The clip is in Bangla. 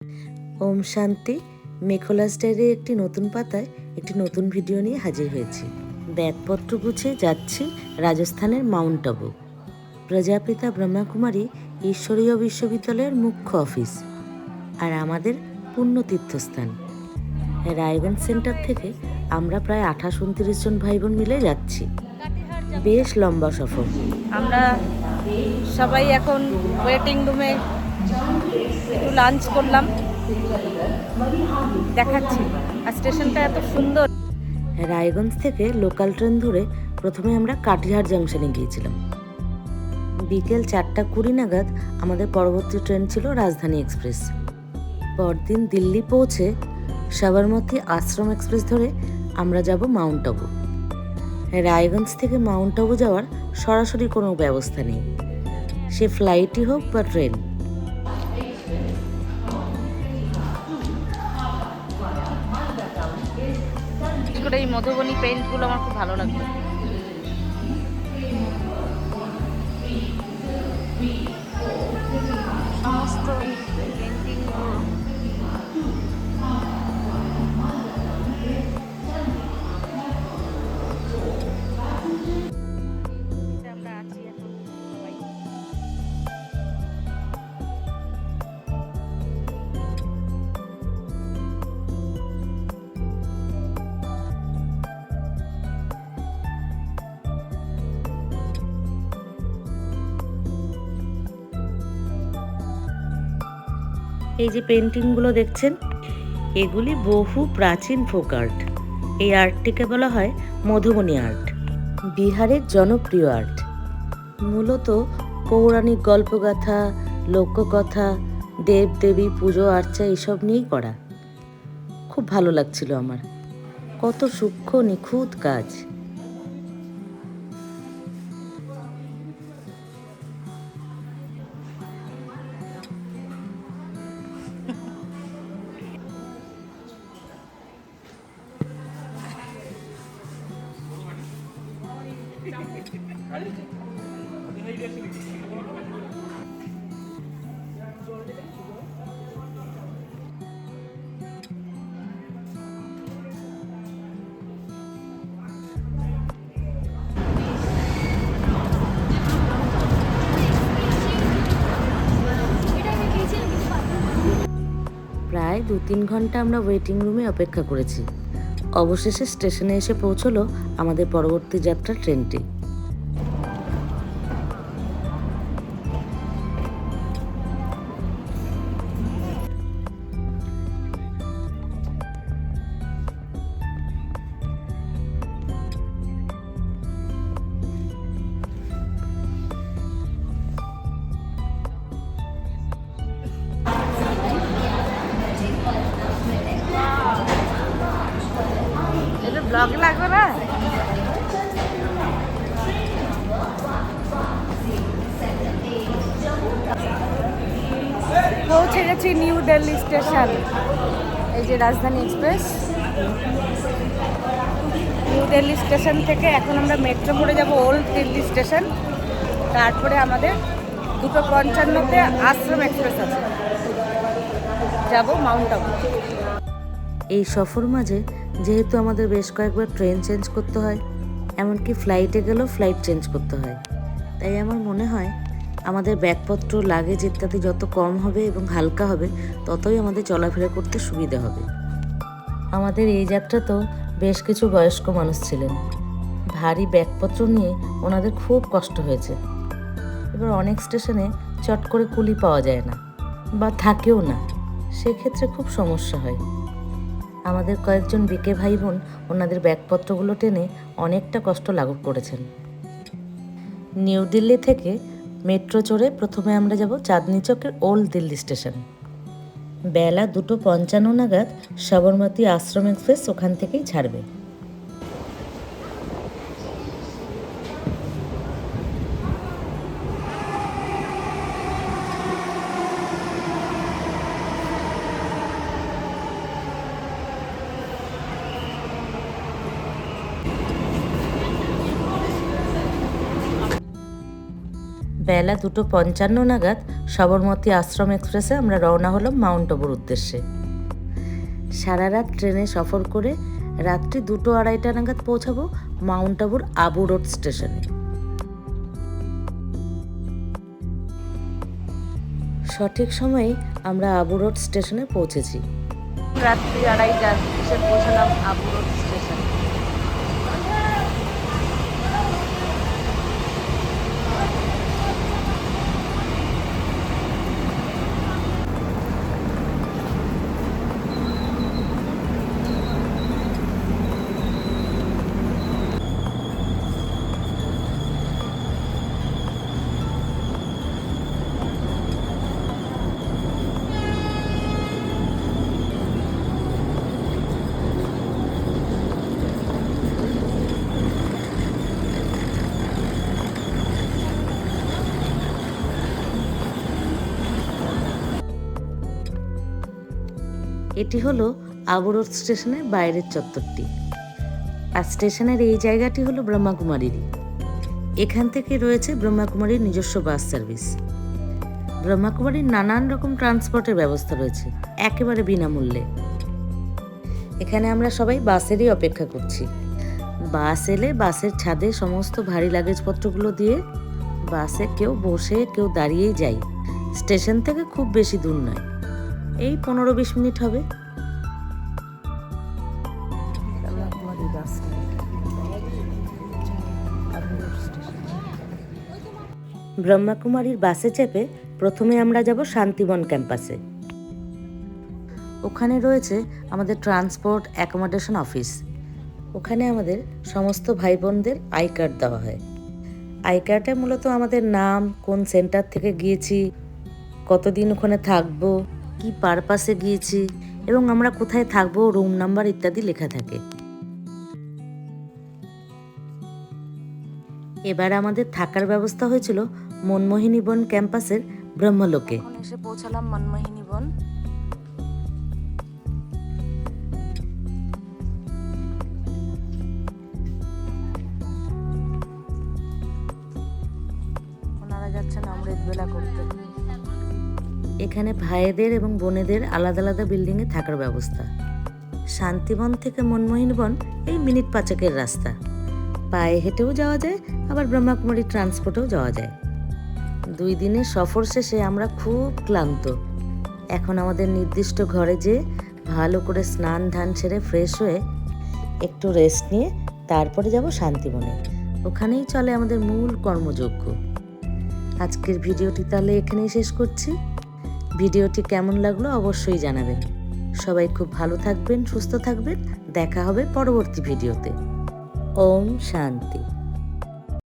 ওম শান্তি। মেখলাস ডায়েরির একটি নতুন পাতায় একটি নতুন ভিডিও নিয়ে হাজির হয়েছি। ব্যাগপত্র গুছিয়ে যাচ্ছি রাজস্থানের মাউন্ট আবু। প্রজাপিতা ব্রহ্মাকুমারী ঈশ্বরীয় বিশ্ববিদ্যালয়ের মুখ্য অফিস আর আমাদের পুণ্য তীর্থস্থান। রায়গঞ্জ সেন্টার থেকে আমরা প্রায় 28-29 জন ভাই বোন মিলে যাচ্ছি। বেশ লম্বা সফর। আমরা সবাই এখন ওয়েটিং রুমে একটু লাঞ্চ করলাম, দেখাচ্ছি। আর স্টেশনটা এত সুন্দর। রায়গঞ্জ থেকে লোকাল ট্রেন ধরে প্রথমে আমরা কাটিহার জাংশনে গিয়েছিলাম। বিকেল 4:20 নাগাদ আমাদের পরবর্তী ট্রেন ছিল রাজধানী এক্সপ্রেস। পরদিন দিল্লি পৌঁছে সাবরমতী আশ্রম এক্সপ্রেস ধরে আমরা যাব মাউন্ট আবু। রায়গঞ্জ থেকে মাউন্ট আবু যাওয়ার সরাসরি কোনো ব্যবস্থা নেই, সে ফ্লাইটই হোক বা ট্রেন। এই মধুবনী পেইন্টগুলো আমার খুব ভালো লাগলো। সমস্ত পেইন্টিং আমরা আছি এখন সবাই। এই যে পেন্টিংগুলো দেখছেন, এগুলি বহু প্রাচীন ফোক আর্ট। এই আর্টটিকে বলা হয় মধুবনী আর্ট, বিহারের জনপ্রিয় আর্ট। মূলত পৌরাণিক গল্পগাথা, লোককথা, দেবদেবী পুজো আর্চা এসব নিয়েই করা। খুব ভালো লাগছিল আমার, কত সূক্ষ্ম নিখুঁত কাজ। প্রায় 2-3 ঘন্টা আমরা ওয়েটিং রুমে অপেক্ষা করেছি। অবশেষে স্টেশনে এসে পৌঁছলো আমাদের পরবর্তী যাত্রা ট্রেনটি। এটা ব্লগ লাগবে না? পৌঁছে গেছি নিউ দিল্লি স্টেশন। এই যে রাজধানী এক্সপ্রেস। নিউ দিল্লি স্টেশন থেকে এখন আমরা মেট্রো করে যাব ওল্ড দিল্লি স্টেশন। তারপরে আমাদের 2:55-তে আশ্রম এক্সপ্রেস আছে, যাব মাউন্ট আবু। এই সফর মাঝে যেহেতু আমাদের বেশ কয়েকবার ট্রেন চেঞ্জ করতে হয়, এমনকি ফ্লাইটে গেলেও ফ্লাইট চেঞ্জ করতে হয়, তাই আমার মনে হয় আমাদের ব্যাগপত্র, লাগেজ ইত্যাদি যত কম হবে এবং হালকা হবে, ততই আমাদের চলাফেরা করতে সুবিধা হবে। আমাদের এই যাত্রাতেও বেশ কিছু বয়স্ক মানুষ ছিলেন। ভারী ব্যাগপত্র নিয়ে ওনাদের খুব কষ্ট হয়েছে। এবার অনেক স্টেশনে চট করে কুলি পাওয়া যায় না বা থাকেও না, সেক্ষেত্রে খুব সমস্যা হয়। আমাদের কয়েকজন বিকে ভাই বোন ওনাদের ব্যাগপত্রগুলো টেনে অনেকটা কষ্ট লাঘব করেছেন। নিউ দিল্লি থেকে মেট্রো চড়ে প্রথমে আমরা যাব চাঁদনি চকের ওল্ড দিল্লি স্টেশন। বেলা 2:55 নাগাদ সাবরমতী আশ্রম এক্সপ্রেস ওখান থেকেই ছাড়বে। বেলা 2:55 নাগাদ সবরমতী আশ্রম এক্সপ্রেসে আমরা রওনা হলাম মাউন্ট আবুর উদ্দেশ্যে। সারা রাত ট্রেনে সফর করে রাত্রি 2-2:30 নাগাদ পৌঁছাবো মাউন্ট আবুর আবু রোড স্টেশনে। সঠিক সময়ে আমরা আবু রোড স্টেশনে পৌঁছেছি। রাত্রি 2:30 এসে পৌঁছলাম আবু রোড স্টেশন। এটি হলো আবু রোড স্টেশনের বাইরের চত্বরটি। আর স্টেশনের এই জায়গাটি হলো ব্রহ্মাকুমারীরই। এখান থেকে রয়েছে ব্রহ্মাকুমারীর নিজস্ব বাস সার্ভিস। ব্রহ্মাকুমারীর নানান রকম ট্রান্সপোর্টের ব্যবস্থা রয়েছে একেবারে বিনামূল্যে। এখানে আমরা সবাই বাসেরই অপেক্ষা করছি। বাস এলে বাসের ছাদে সমস্ত ভারী লাগেজপত্রগুলো দিয়ে বাসে কেউ বসে কেউ দাঁড়িয়েই যাই। স্টেশন থেকে খুব বেশি দূর নয়, এই 15-20 মিনিট হবে। ব্রহ্মাকুমারীর বাসে চেপে প্রথমে আমরা যাব শান্তিবন ক্যাম্পাসে। ওখানে রয়েছে আমাদের ট্রান্সপোর্ট অ্যাকোমোডেশন অফিস। ওখানে আমাদের সমস্ত ভাই বোনদের আই কার্ড দেওয়া হয়। আই কার্ডে মূলত আমাদের নাম, কোন সেন্টার থেকে গিয়েছি, কতদিন ওখানে থাকবো, কি পারপাসে গিয়েছি এবং আমরা কোথায় থাকবো, রুম নাম্বার ইত্যাদি লেখা থাকে। এবার আমাদের থাকার ব্যবস্থা হয়েছিল মনমোহিনী বন ক্যাম্পাসের ব্রহ্মলোকে। এসে পৌঁছালাম মনমোহিনী বন। ওনারা যাচ্ছেন অমৃত বেলা করতে। এখানে ভাইদের এবং বোনেদের আলাদা আলাদা বিল্ডিংয়ে থাকার ব্যবস্থা। শান্তিবন থেকে মনমোহিনী বন এই মিনিট 5 রাস্তা। পায়ে হেঁটেও যাওয়া যায়, আবার ব্রহ্মাকুমারী ট্রান্সপোর্টেও যাওয়া যায়। 2 দিনের সফর শেষে আমরা খুব ক্লান্ত। এখন আমাদের নির্দিষ্ট ঘরে যেয়ে ভালো করে স্নান ধান সেরে ফ্রেশ হয়ে একটু রেস্ট নিয়ে তারপরে যাব শান্তিবনে। ওখানেই চলে আমাদের মূল কর্মযজ্ঞ। আজকের ভিডিওটি তাহলে এখানেই শেষ করছি। ভিডিওটি কেমন লাগলো অবশ্যই জানাবেন। সবাই খুব ভালো থাকবেন, সুস্থ থাকবেন। দেখা হবে পরবর্তী ভিডিওতে। ওম শান্তি।